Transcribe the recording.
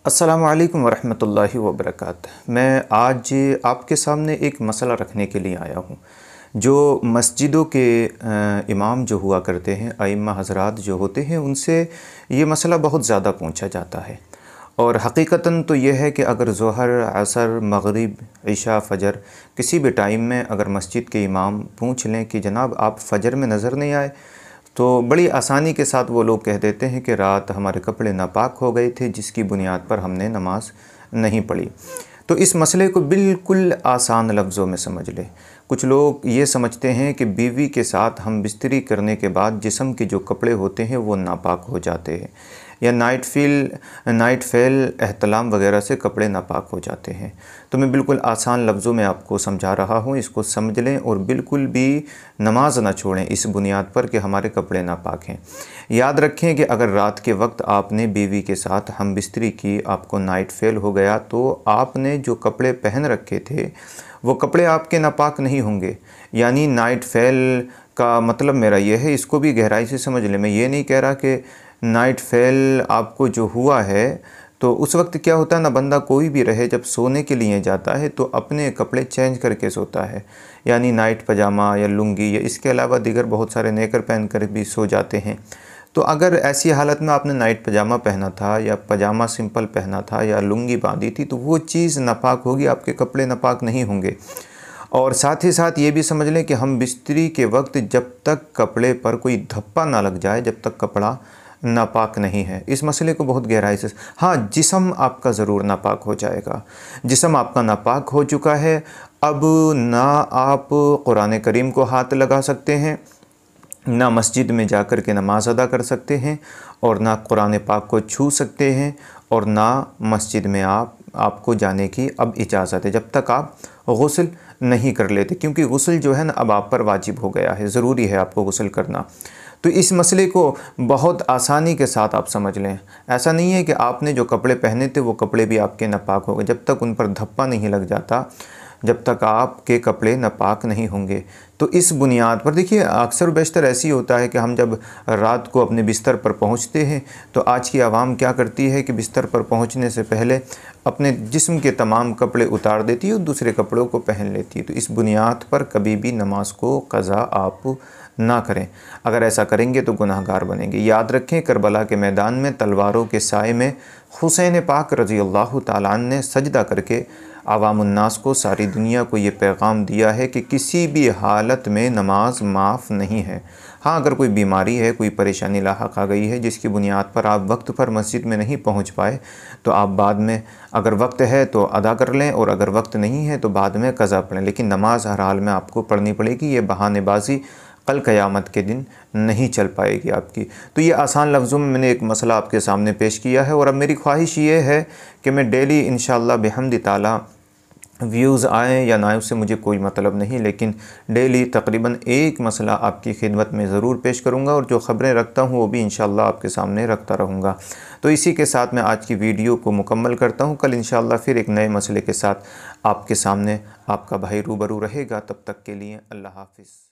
अस्सलामु अलैकुम वरहमतुल्लाहि वबरकातुहू। मैं आज आपके सामने एक मसला रखने के लिए आया हूँ। जो मस्जिदों के इमाम जो हुआ करते हैं, अइम्मा हज़रात जो होते हैं, उनसे ये मसला बहुत ज़्यादा पूछा जाता है। और हकीकतन तो यह है कि अगर ज़ोहर, असर, मगरिब, इशा, फ़जर किसी भी टाइम में अगर मस्जिद के इमाम पूछ लें कि जनाब आप फ़जर में नज़र नहीं आए, तो बड़ी आसानी के साथ वो लोग कह देते हैं कि रात हमारे कपड़े नापाक हो गए थे, जिसकी बुनियाद पर हमने नमाज नहीं पढ़ी। तो इस मसले को बिल्कुल आसान लफ्ज़ों में समझ लें। कुछ लोग ये समझते हैं कि बीवी के साथ हम बिस्तरी करने के बाद जिस्म के जो कपड़े होते हैं वो नापाक हो जाते हैं, या नाइट फ़ेल एहतलाम वगैरह से कपड़े नापाक हो जाते हैं। तो मैं बिल्कुल आसान लफ्ज़ों में आपको समझा रहा हूँ, इसको समझ लें और बिल्कुल भी नमाज ना छोड़ें इस बुनियाद पर कि हमारे कपड़े नापाक हैं। याद रखें कि अगर रात के वक्त आपने बीवी के साथ हम बिस्तरी की, आपको नाइट फ़ेल हो गया, तो आपने जो कपड़े पहन रखे थे वो कपड़े आपके नापाक नहीं होंगे। यानी नाइट फ़ेल का मतलब मेरा ये है, इसको भी गहराई से समझ लें। मैं ये नहीं कह रहा कि नाइट फ़ेल आपको जो हुआ है तो उस वक्त क्या होता है ना, बंदा कोई भी रहे जब सोने के लिए जाता है तो अपने कपड़े चेंज करके सोता है, यानी नाइट पजामा या लुंगी या इसके अलावा दीगर बहुत सारे नेकर पहन कर भी सो जाते हैं। तो अगर ऐसी हालत में आपने नाइट पजामा पहना था या पजामा सिंपल पहना था या लुंगी बांधी थी, तो वो चीज़ नापाक होगी, आपके कपड़े नापाक नहीं होंगे। और साथ ही साथ ये भी समझ लें कि हम बिस्तरी के वक्त जब तक कपड़े पर कोई धब्बा ना लग जाए, जब तक कपड़ा नापाक नहीं है। इस मसले को बहुत गहराई से, हाँ, जिस्म आपका ज़रूर नापाक हो जाएगा। जिस्म आपका नापाक हो चुका है, अब ना आप कुरान करीम को हाथ लगा सकते हैं, ना मस्जिद में जाकर के नमाज अदा कर सकते हैं, और ना कुरान पाक को छू सकते हैं, और ना मस्जिद में आपको जाने की अब इजाज़त है, जब तक आप गुस्ल नहीं कर लेते, क्योंकि गुस्ल जो है ना अब आप पर वाजिब हो गया है, ज़रूरी है आपको गुस्ल करना। तो इस मसले को बहुत आसानी के साथ आप समझ लें। ऐसा नहीं है कि आपने जो कपड़े पहने थे वो कपड़े भी आपके नापाक हो गए, जब तक उन पर धब्बा नहीं लग जाता, जब तक आपके कपड़े नापाक नहीं होंगे। तो इस बुनियाद पर देखिए, अक्सर बेशतर ऐसी होता है कि हम जब रात को अपने बिस्तर पर पहुंचते हैं तो आज की आवाम क्या करती है कि बिस्तर पर पहुंचने से पहले अपने जिस्म के तमाम कपड़े उतार देती है और दूसरे कपड़ों को पहन लेती है। तो इस बुनियाद पर कभी भी नमाज को क़ज़ा आप ना करें। अगर ऐसा करेंगे तो गुनाहगार बनेंगे। याद रखें, करबला के मैदान में तलवारों के साए में हुसैन पाक रज़ी अल्लाह ताला अन्हु ने सजदा करके आवामुन्नास को, सारी दुनिया को ये पैगाम दिया है कि किसी भी हालत में नमाज माफ़ नहीं है। हाँ, अगर कोई बीमारी है, कोई परेशानी लाहक आ गई है जिसकी बुनियाद पर आप वक्त पर मस्जिद में नहीं पहुंच पाए, तो आप बाद में, अगर वक्त है तो अदा कर लें, और अगर वक्त नहीं है तो बाद में क़ज़ा पढ़ें, लेकिन नमाज हर हाल में आपको पढ़नी पड़ेगी। ये बहानेबाजी कल क़यामत के दिन नहीं चल पाएगी आपकी। तो ये आसान लफ्ज़ों में मैंने एक मसला आपके सामने पेश किया है, और अब मेरी ख्वाहिश ये है कि मैं डेली इंशाअल्लाह बिहम्दि ताला, व्यूज़ आएँ या ना आएँ उससे मुझे कोई मतलब नहीं, लेकिन डेली तकरीबन एक मसला आपकी खिदमत में ज़रूर पेश करूँगा, और जो ख़बरें रखता हूँ वो भी इंशाअल्लाह आपके सामने रखता रहूँगा। तो इसी के साथ मैं आज की वीडियो को मुकम्मल करता हूँ। कल इंशाअल्लाह फिर एक नए मसले के साथ आपके सामने आपका भाई रूबरू रहेगा। तब तक के लिए अल्लाह हाफ़िज़।